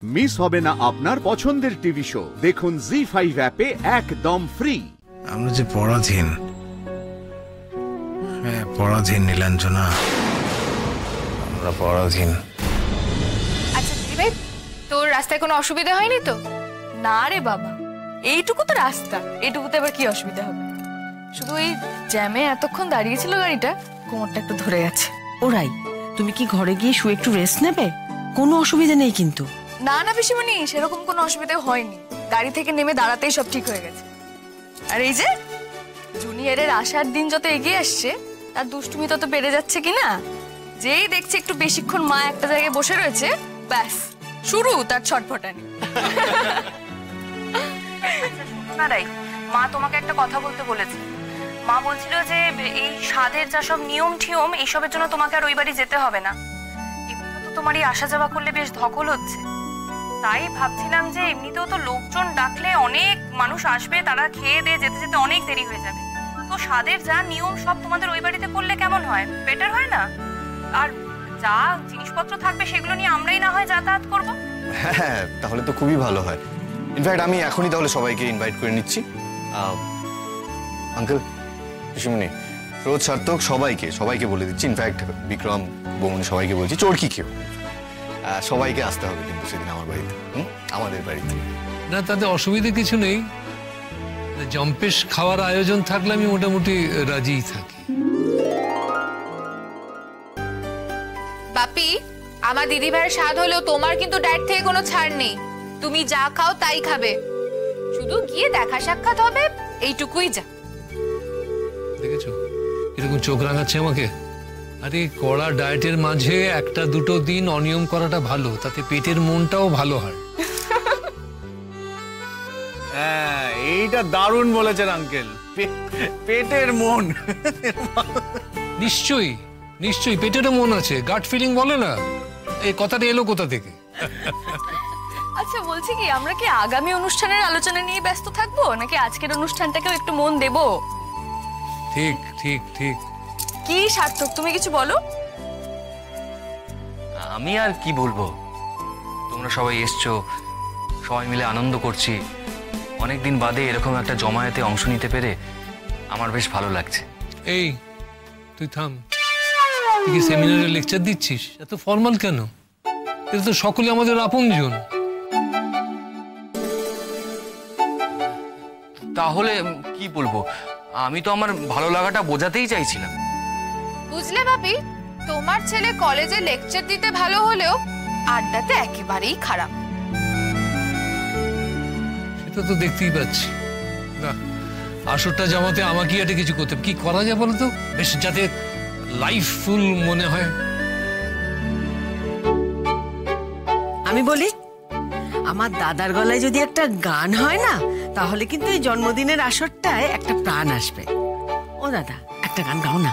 Miss হবে না আপনার পছন্দের টিভি শো। দেখুন জি5 অ্যাপে একদম ফ্রি। আমরা যে পরাধীন, হ্যাঁ পরাধীন নীলাঞ্জনা, আমরা পরাধীন। আচ্ছা দিদি, তোর রাস্তায় কোনো অসুবিধা হয়নি তো? না রে বাবা, এইটুকু তো রাস্তা, এইটুকুতে আবার কি অসুবিধা হবে? শুধু এই জ্যামে এতক্ষণ দাঁড়িয়েছিল গাড়িটা, কোমরটা একটু ধরে গেছে। ওরাই, তুমি কি ঘরে গিয়ে শুয়ে একটু রেস্ট নেবে? কোনো অসুবিধা নেই কিন্তু। না না পিসিমণি, সেরকম কোনো অসুবিধা হয়নি, গাড়ি থেকে নেমে দাঁড়াতেই সব ঠিক হয়ে গেছে। আর এই যে জুনিয়রের আসার দিন যত এগিয়ে আসছে, তার দুষ্টুমি তত বেড়ে যাচ্ছে কিনা। যেই দেখছে একটু বেশিক্ষণ মা একটা জায়গায় বসে রয়েছে, ব্যাস শুরু তার ছটফটানি। রাই, মা তোমাকে একটা কথা বলতে বলেছে। মা বলছিল যে এই স্বাদের যা সব নিয়ম ঠিয়ম, এইসবের জন্য তোমাকে আর ওই বাড়ি যেতে হবে না। এমনিতেও তো তোমার এই আসা যাওয়া করলে বেশ ধকল হচ্ছে, তাই ভাবছিলাম যে এমনিতেও তো লোকজন ডাকলে অনেক মানুষ আসবে, তারা খেয়ে দিয়ে যেতে যেতে অনেক দেরি হয়ে যাবে। তো স্বাদের যা নিয়ম সব তোমাদের ওই বাড়িতে করলে কেমন হয়? বেটার হয় না? আর যা জিনিসপত্র থাকবে সেগুলো নিয়ে আমরাই না হয় যাতায়াত করবো। হ্যাঁ, তাহলে তো খুবই ভালো হয়। ইনফ্যাক্ট আমি এখনই তাহলে সবাইকে ইনভাইট করে নিচ্ছি। আঙ্কেল, পিসিমণি, রোজ সার্থক সবাইকে বলে দিচ্ছি। ইনফ্যাক্ট বিক্রম, বৌমনি সবাইকে বলছি, চোরকি কেউ সবাইকে আসতে হবে কিন্তু সেদিন আমার বাড়িতে, আমাদের বাড়িতে। না, তাতে অসুবিধা কিছু নেই। জম্পেশ খাওয়ার আয়োজন থাকলে আমি মোটামুটি রাজিই থাকি। বাপি, আমার দিদি ভাইয়ের স্বাদ হলেও তোমার কিন্তু ডায়েট থেকে কোনো ছাড় নেই। তুমি যা খাও তাই খাবে, শুধু গিয়ে দেখা সাক্ষাৎ হবে, এইটুকুই যা। দেখেছো এরকম চোখ রাঙাচ্ছে আমাকে? আরে কড়া ডায়েটের মাঝে একটা দুটো দিন অনিয়ম করাটা ভালো, তাতে পেটের মনটাও ভালো হয়। হ্যাঁ, এইটা দারুণ বলেছেন আঙ্কেল, পেটের মন। নিশ্চয়ই নিশ্চয়ই পেটেরও মন আছে, গাট ফিলিং বলে না, এই কথাটা এলো কোথা থেকে? আচ্ছা বলছি কি, আমরা কি আগামী অনুষ্ঠানের আলোচনা নিয়ে ব্যস্ত থাকবো, নাকি আজকের অনুষ্ঠানটাকেও একটু মন দেব? ঠিক ঠিক ঠিক। কি সার্থক, তুমি কিছু বলো। আমি আর কি বলবো, তোমরা সবাই এসছো, সবাই মিলে আনন্দ করছি। অনেকদিন বাদে এরকম একটা জমায়েতে অংশ নিতে পেরে আমার বেশ ভালো লাগছে। এই তুই থাম, তুই কি সেমিনারে লেকচার দিচ্ছিস? এত ফর্মাল কেন? এটা তো সকলে আমাদের আপনজন। তাহলে কি বলবো, আমি তো আমার ভালো লাগাটা বোঝাতেই চাইছিলাম। বুঝলে বাপি, তোমার ছেলে কলেজে লেকচার দিতে ভালো হলেও আড্ডাতে একেবারেই খারাপ। সেটা তো দেখতেই পাচ্ছি। না, আসরটা জমাতে আমাকে এটা কিছু করতে, কি করা যায় বলো তো, বেশ যাতে লাইফ ফুল মনে হয়। আমি বলি, আমার দাদার গলায় যদি একটা গান হয় না, তাহলে কিন্তু এই জন্মদিনের আসরটায় একটা প্রাণ আসবে। ও দাদা, একটা গান গাও না।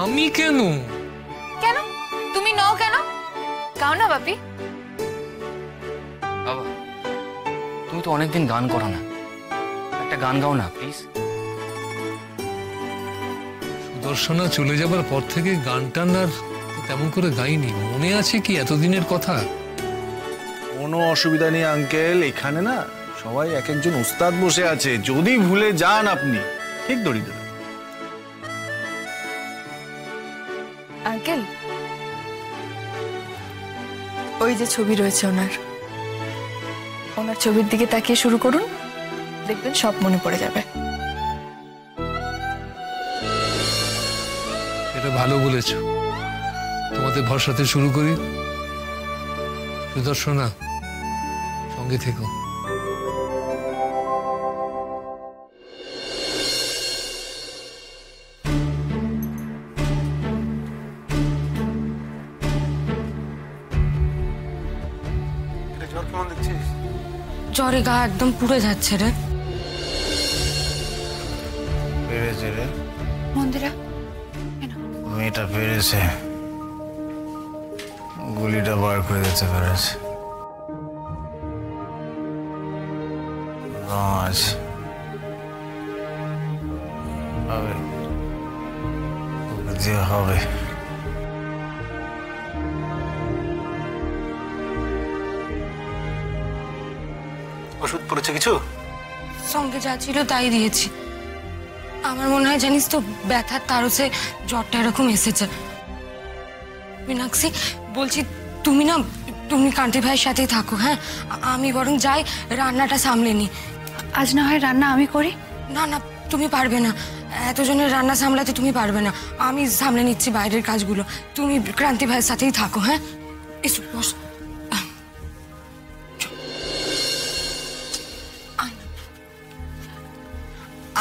আমি কেন? কেন তুমি নও কেন? গাও না বাপি। বাবা, তুমি তো অনেকদিন গান করো না, একটা গান গাও না প্লিজ। সুদর্শনা চলে যাবার পর থেকে গান টান আর তেমন করে গাইনি। মনে আছে কি এতদিনের কথা? কোনো অসুবিধা নেই আঙ্কেল, এখানে না সবাই এক একজন উস্তাদ বসে আছে, যদি ভুলে যান আপনি ঠিক ধরিয়ে দেবেন। আঙ্কেল, ওই যে ছবি রয়েছে ওনার ছবির দিকে তাকিয়ে শুরু করুন, দেখবেন সব মনে পড়ে যাবে। এটা ভালো বলেছো, তোমাদের ভরসাতে শুরু করি। সুদর্শনা, সঙ্গে থেকো। জ্বরে গা একদম পুড়ে যাচ্ছে রে। পেরেছে রে মন্দিরা, মেয়েটা, পেরেছে, গুলিটা বার করে দিতে পেরেছে। আজ হবে, হবে। ওষুধ পড়েছে কিছু? সঙ্গে যা ছিল তাই দিয়েছি। আমার মনে হয় জানিস তো ব্যথার তারসে জ্বরটা এরকম এসেছে। মীনাক্ষী বলছি তুমি কান্তি ভাইয়ের সাথেই থাকো, হ্যাঁ? আমি বরং যাই রান্নাটা সামলে নি। আজ না হয় রান্না আমি করি। না না, তুমি পারবে না, এতজনের রান্না সামলাতে তুমি পারবে না। আমি সামলে নিচ্ছি বাইরের কাজগুলো, তুমি ক্রান্তি ভাইয়ের সাথেই থাকো, হ্যাঁ? এসো বস।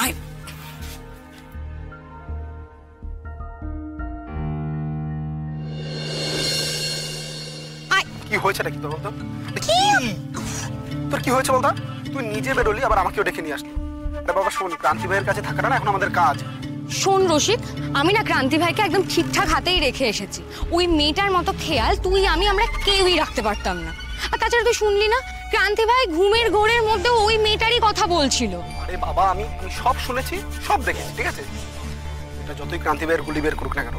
আয়। কি হয়েছে নাকি তোর বলতো? তোর কি হয়েছে বলতো? তুই নিজে বেরোলি আবার আমাকেও ডেকে নিয়ে আসলি। আরে বাবা শোন, ক্রান্তি ভাইয়ের কাছে থাকাটা না এখন আমাদের কাজ। শোন রশিদ, আমি না ক্রান্তি ভাইকে একদম ঠিকঠাক হাতেই রেখে এসেছি। ওই মেয়েটার মতো খেয়াল আমরা কেউই রাখতে পারতাম না। আর তাছাড়া তুই শুনলি না, ক্রান্তি ভাই ঘুমের ঘোরের মধ্যে ওই মেয়েটারই কথা বলছিল। আরে বাবা আমি সব শুনেছি, সব দেখেছি, ঠিক আছে? এটা যতই ক্রান্তি ভাইয়ের গুলি বের করুক না কেন,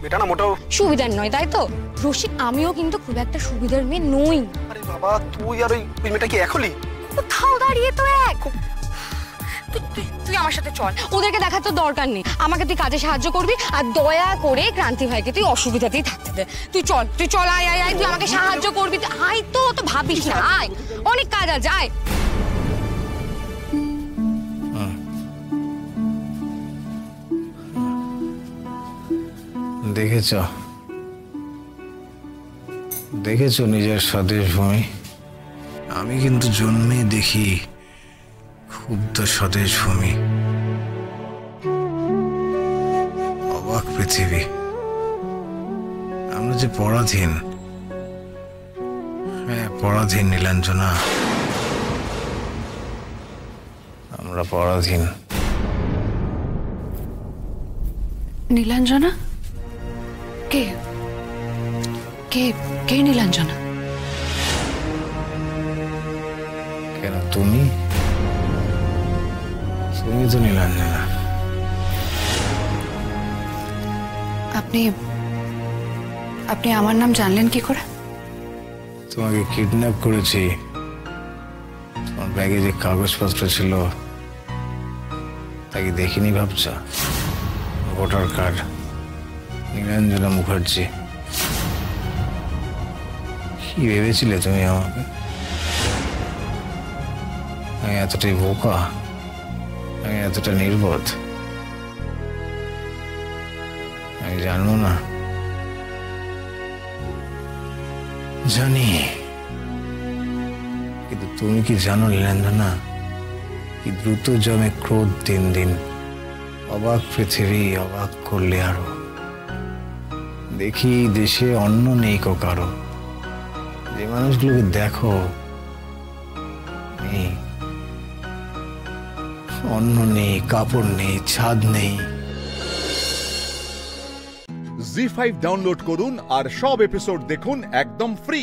এটা না মোটেও সুবিধার নয়, তাই তো? রশিদ, আমিও কিন্তু খুব একটা সুবিধার মেয়ে নই। আরে বাবা তুই আর ওই মেয়েটা কি এক হলি? কোথাও দাঁড়িয়ে তো এক। তুই আমার সাথে চল, ওদেরকে দেখার তো দরকার নেই। আমাকে তুই কাজে সাহায্য করবি, আর দয়া করে ক্রান্তি ভাইকে তুই অসুবিধাতেই থাকতে দে। তুই চল, আয় আয় আয়, তুই আমাকে সাহায্য করবি। আয় তো ভাবিস না, আয়, অনেক কাজ আছে, আয়। দেখেছ নিজের স্বদেশ ভূমি? আমি কিন্তু জন্মে দেখি ক্ষুব্ধ স্বদেশ ভূমি, অবাক পৃথিবী। আমরা যে পরাধীন, হ্যাঁ পরাধীন নীলাঞ্জনা, আমরা পরাধীন। নীলাঞ্জনা? কে কে কে নীলাঞ্জনা? কেন তুমি তো নীলাঞ্জনা। আপনি আমার নাম জানলেন কি করে? তোমাকে কিডন্যাপ করেছি, তোমার ব্যাগে যে কাগজপত্র ছিল তাকে দেখিনি ভাবছ? Voter card, Nilanjana Mukherjee. কি ভেবেছিলে তুমি আমাকে? আমি এতটাই বোকা, আমি এতটা নির্বোধ? আমি জানবো না? জানি, কিন্তু তুমি কি জানো নীলাঞ্জনা, কি দ্রুত জমে ক্রোধ দিন দিন। অবাক পৃথিবী, অবাক করলে আরো। দেখি দেশে অন্ন নেই কো কারো, যে মানুষগুলোকে দেখো নেই, অন্ন নেই, কাপড় নেই, ছাদ নেই। জি5 ডাউনলোড করুন আর সব এপিসোড দেখুন একদম ফ্রি।